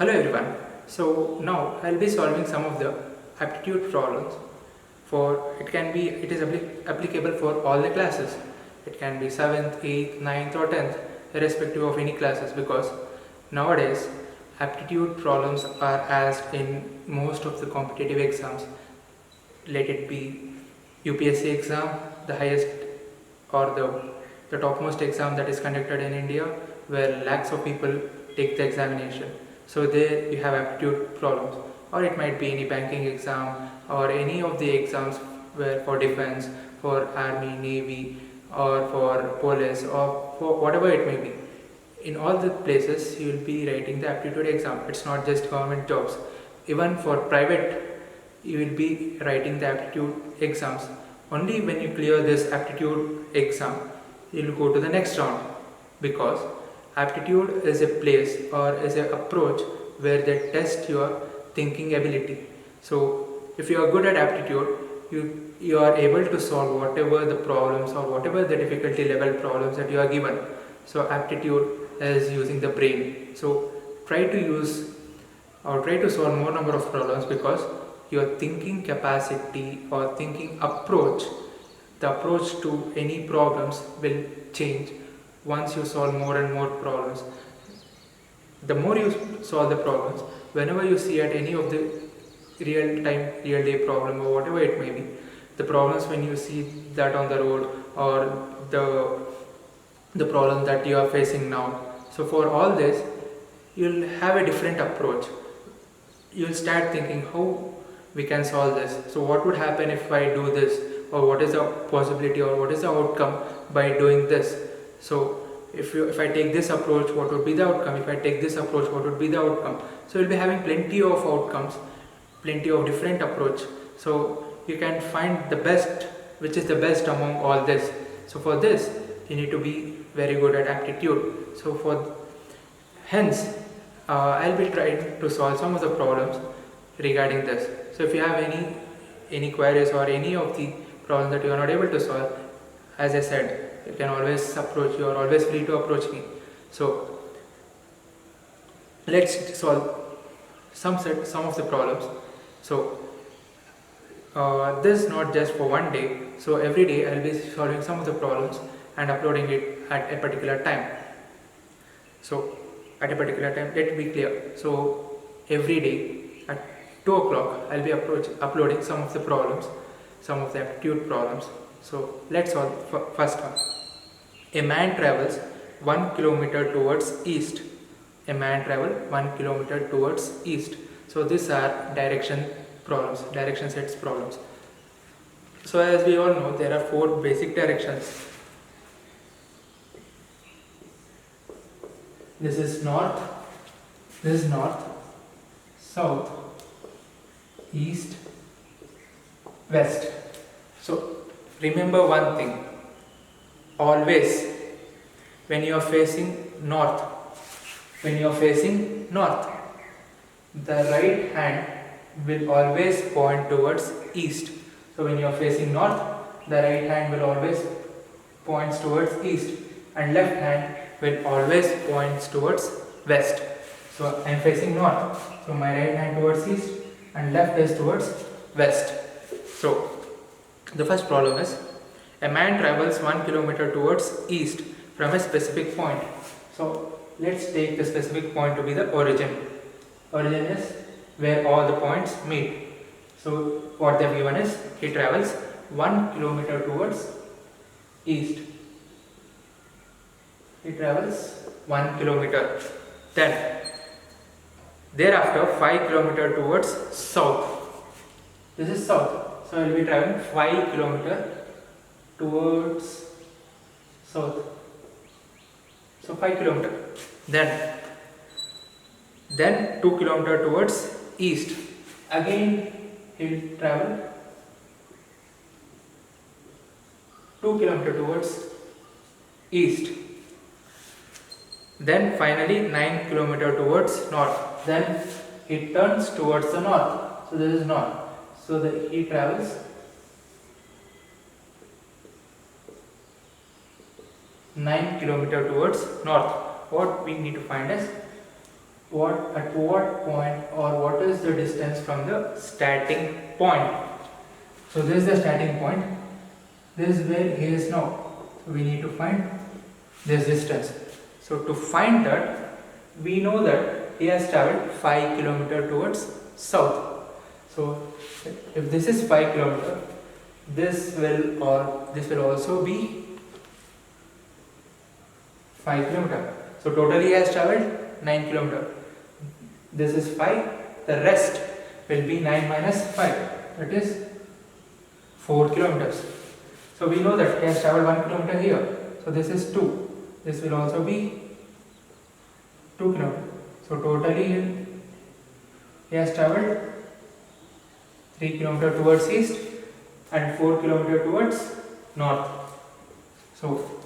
Hello everyone. So now I'll be solving some of the aptitude problems for it is applicable for all the classes. It can be 7th, 8th, 9th or 10th irrespective of any classes because nowadays aptitude problems are asked in most of the competitive exams. Let it be UPSC exam, the highest or the topmost exam that is conducted in India where lakhs of people take the examination. So there you have aptitude problems, or it might be any banking exam or any of the exams where for defense, for army, navy, or for police, or for whatever it may be. In all the places you will be writing the aptitude exam. It's not just government jobs. Even for private, you will be writing the aptitude exams. Only when you clear this aptitude exam, you will go to the next round because aptitude is a place or is an approach where they test your thinking ability. So if you are good at aptitude, you are able to solve whatever the problems or whatever the difficulty level problems that you are given. So aptitude is using the brain. So try to use or try to solve more number of problems because your thinking capacity or thinking approach, the approach to any problems will change once you solve more and more problems. The more you solve the problems, whenever you see at any of the real time, real day problem or whatever it may be, the problems when you see that on the road or the problem that you are facing now. So for all this, you'll have a different approach. You'll start thinking how we can solve this. So what would happen if I do this, or what is the possibility or what is the outcome by doing this. So if I take this approach, what would be the outcome? If I take this approach, what would be the outcome? So you'll be having plenty of outcomes, plenty of different approach. So you can find the best, which is the best among all this. So for this, you need to be very good at aptitude. So for hence, I'll be trying to solve some of the problems regarding this. So if you have any queries or any of the problems that you are not able to solve, as I said, you can always approach. You are always free to approach me. So let's solve some of the problems. So this is not just for one day. So every day I'll be solving some of the problems and uploading it at a particular time. So at a particular time, let it be clear. So every day at 2 o'clock I'll be uploading some of the problems, some of the aptitude problems. So let's solve first one. A man travels 1 kilometer towards east. A man travels 1 kilometer towards east. So these are direction problems, direction sets problems. So as we all know, there are 4 basic directions. This is north, south, east, west. So remember one thing, always when you are facing north, the right hand will always point towards east. So when you are facing north, the right hand will always points towards east and left hand will always points towards west. So I am facing north, so my right hand towards east and left is towards west. So the first problem is a man travels 1 kilometer towards east from a specific point. So let's take the specific point to be the origin. Origin is where all the points meet. So what they have given is he travels 1 kilometer towards east. He travels 1 kilometer. Then thereafter 5 kilometer towards south. This is south. So I will be traveling 5 kilometer towards south. So 5 kilometer. Then 2 kilometer towards east. Again he will travel 2 kilometer towards east. Then finally 9 kilometer towards north. Then he turns towards the north. So this is north. So he travels 9 kilometer towards north. What we need to find is what point or what is the distance from the starting point. So this is the starting point. This is where he is now. So we need to find this distance. So to find that, we know that he has traveled 5 km towards south. So if this is 5 km, this will also be 5 km. So totally he has traveled 9 km. This is 5. The rest will be 9 minus 5. That is 4 kilometers. So we know that he has traveled 1 kilometer here. So this is 2. This will also be 2 kilometers. So totally he has traveled 3 kilometers towards east and 4 kilometers towards north. So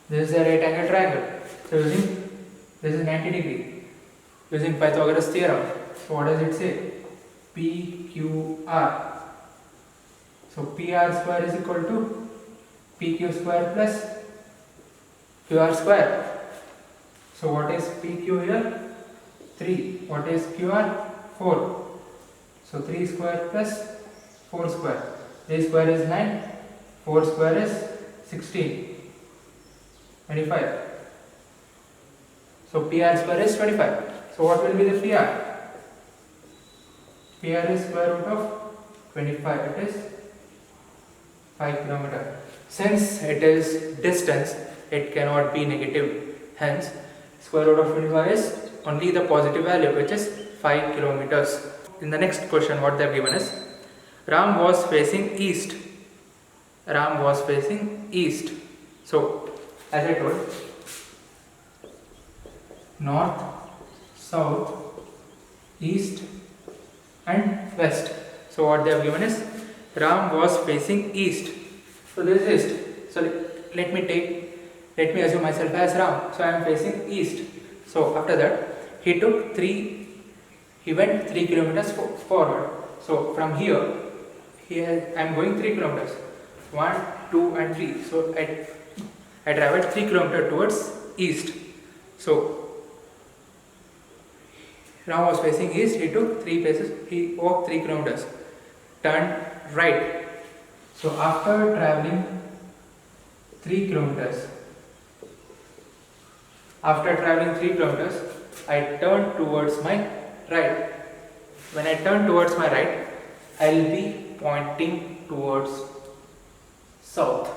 this is a right angle triangle. So using this is 90 degree. Using Pythagoras theorem. So what does it say? PQR. So PR square is equal to PQ square plus QR square. So what is PQ here? 3. What is QR? 4. So 3 square plus 4 square. 3 square is 9. 4 square is 16. 25. So PR square is 25. So what will be the PR? PR is square root of 25. It is 5 km. Since it is distance, it cannot be negative. Hence, square root of 25 is only the positive value, which is 5 kilometers. In the next question, what they have given is, Ram was facing east. Ram was facing east. So, as I told, north, south, east and west. So what they have given is, Ram was facing east. So this is east. So let me assume myself as Ram. So I am facing east. So after that, he went 3 kilometers forward. So from here I am going 3 kilometers. 1, 2 and 3. So I traveled 3 kilometers towards east. So Ram was facing east, he took 3 paces, he walked 3 kilometers, turned right. So after traveling 3 kilometers, I turned towards my right. When I turn towards my right, I will be pointing towards south.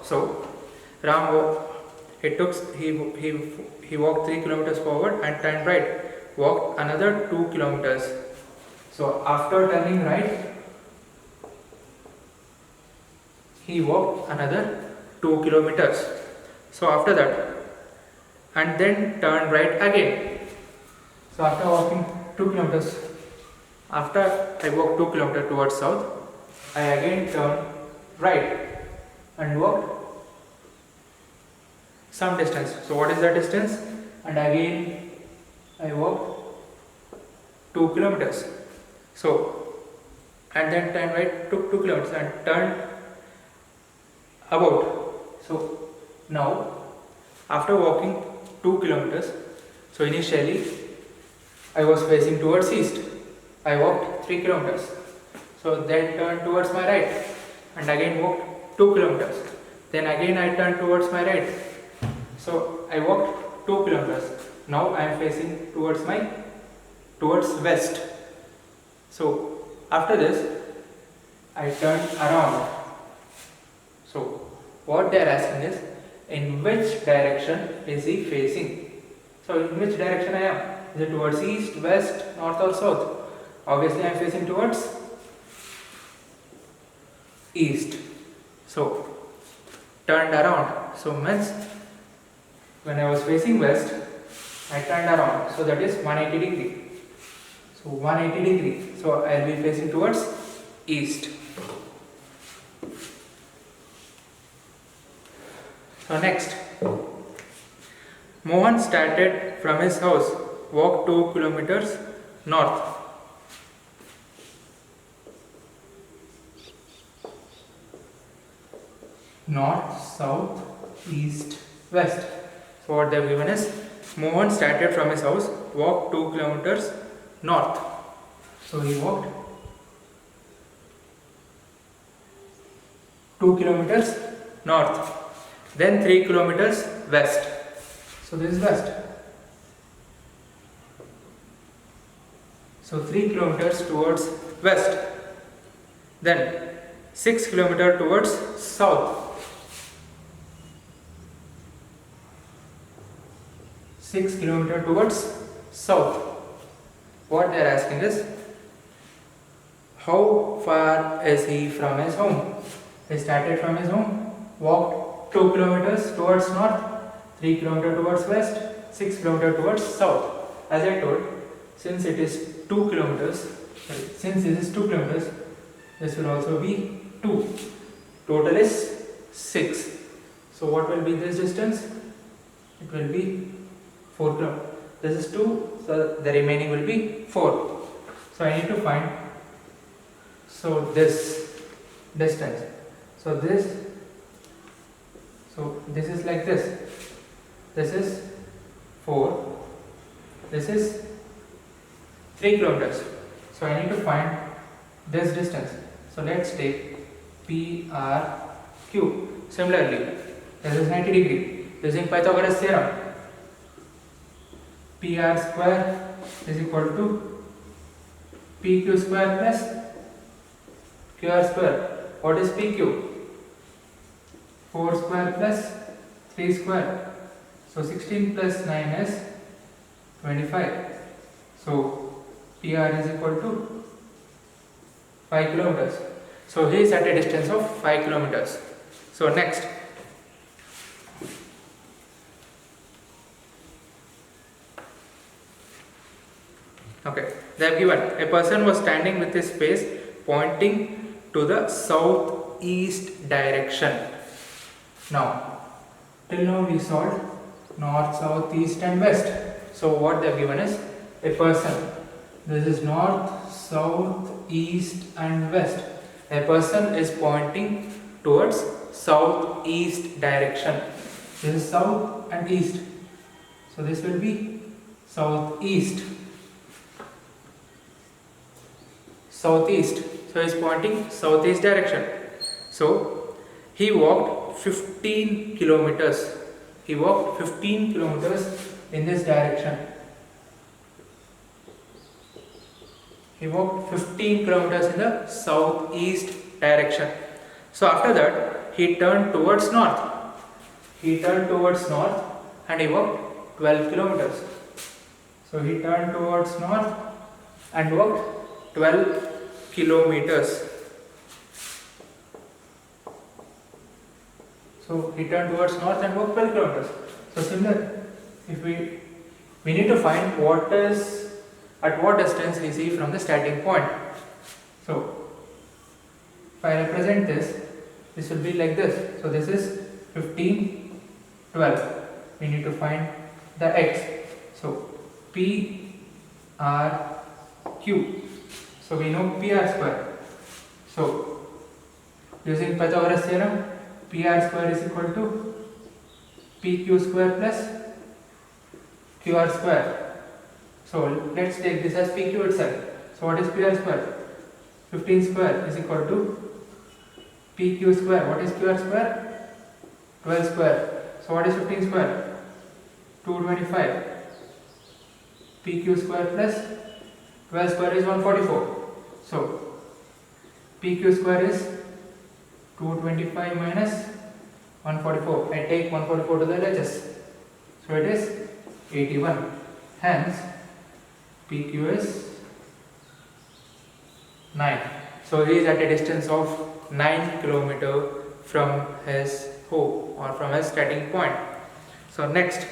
So Ram he walked 3 kilometers forward and turned right. Walked another 2 kilometers. So after turning right, he walked another 2 kilometers. So after that, and then turned right again. So after walking 2 kilometers, after I walked 2 kilometers towards south, I again turned right and walked some distance. So what is that distance? And again I walked 2 kilometers. So and then turned right, took 2 kilometers and turned about. So now after walking 2 kilometers, so initially I was facing towards east. I walked 3 kilometers. So then turned towards my right and again walked 2 kilometers. Then again I turned towards my right. So I walked 2 kilometers. Now I am facing towards west. So after this I turned around. So what they are asking is, in which direction is he facing? So in which direction I am? Is it towards east, west, north or south? Obviously I am facing towards east. So turned around. So means when I was facing west, I turned around. So that is 180 degree. So 180 degree. So I will be facing towards east. So next, Mohan started from his house, walked 2 kilometers north. North, south, east, west. So what they have given is Mohan started from his house, walked 2 kilometers north. So he walked 2 kilometers north, then 3 kilometers west. So this is west. So 3 kilometers towards west, then 6 kilometers towards south. 6 kilometers towards south. What they are asking is, how far is he from his home? He started from his home, walked 2 kilometers towards north, 3 kilometers towards west, 6 kilometers towards south. As I told, since it is 2 kilometers, since this is 2 kilometers, this will also be 2. Total is 6. So what will be this distance? It will be 4 kilometers. This is 2, so the remaining will be 4. So I need to find this distance. So this is like this. This is 4. This is 3 kilometers. So I need to find this distance. So let's take PRQ. Similarly, this is 90 degree. Using Pythagoras theorem, PR square is equal to PQ square plus QR square. What is PQ? 4 square plus 3 square. So 16 plus 9 is 25. So PR is equal to 5 kilometers. So he is at a distance of 5 kilometers. So next, okay, they have given a person was standing with his face pointing to the southeast direction. Now, till now we solved north, south, east and west. So what they have given is a person. This is north, south, east and west. A person is pointing towards southeast direction. This is south and east. So this will be southeast. Southeast. So he is pointing southeast direction. So he walked 15 kilometers. He walked 15 kilometers in this direction. He walked 15 kilometers in the southeast direction. So after that, he turned towards north. He turned towards north and he walked 12 kilometers. So he turned towards north and walked 12 kilometers. So he turned towards north and walked 12 kilometers. So similar, if we need to find at what distance is he from the starting point. So if I represent this will be like this. So this is 15, 12. We need to find the x. So P R Q. So we know PR square. So using Pythagoras theorem, PR square is equal to PQ square plus QR square. So let's take this as PQ itself. So what is PR square? 15 square is equal to PQ square. What is QR square? 12 square. So what is 15 square? 225. PQ square plus 12 square is 144. So PQ square is 225 minus 144. I take 144 to the LHS. So it is 81. Hence PQ is 9. So he is at a distance of 9 kilometers from his home or from his starting point. So next,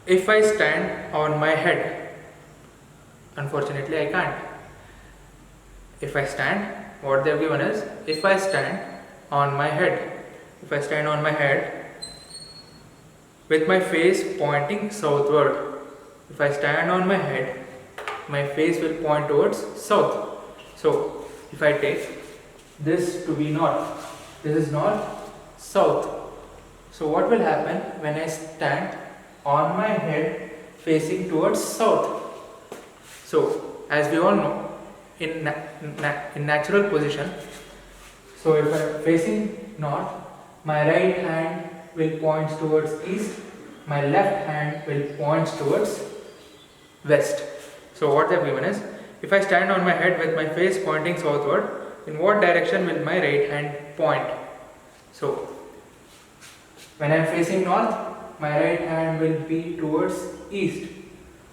if I stand on my head, unfortunately I can't. If I stand, what they have given is, if I stand on my head, with my face pointing southward, if I stand on my head, my face will point towards south. So if I take this to be north, this is north south. So what will happen when I stand on my head facing towards south? So as we all know, in natural position, so if I am facing north, my right hand will point towards east, my left hand will point towards west. So what they have given is, if I stand on my head with my face pointing southward, in what direction will my right hand point? So when I am facing north, my right hand will be towards east.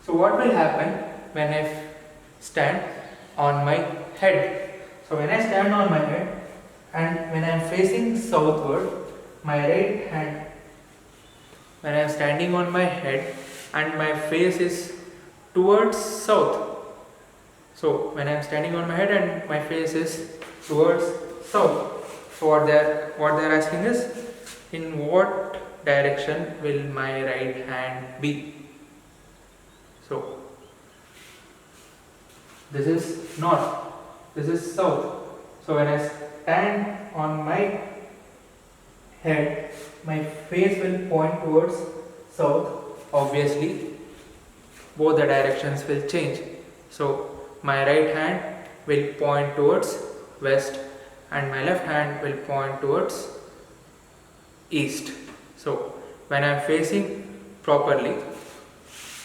So what will happen when I stand on my head? So when I stand on my head and when I am facing southward, my right hand, when I am standing on my head and my face is towards south. So when I am standing on my head and my face is towards south. So what they are asking is, in what direction will my right hand be? So this is north, this is south. So when I stand on my head, my face will point towards south. Obviously, both the directions will change. So my right hand will point towards west and my left hand will point towards east. So when I am facing properly,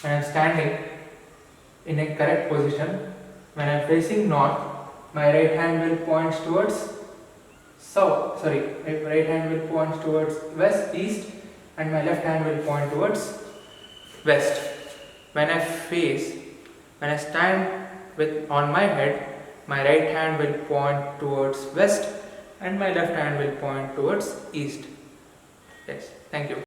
when I am standing in a correct position, when I am facing north, my right hand will point towards south, my right hand will point towards west, east, and my left hand will point towards west. When I stand on my head, my right hand will point towards west and my left hand will point towards east. Yes, thank you.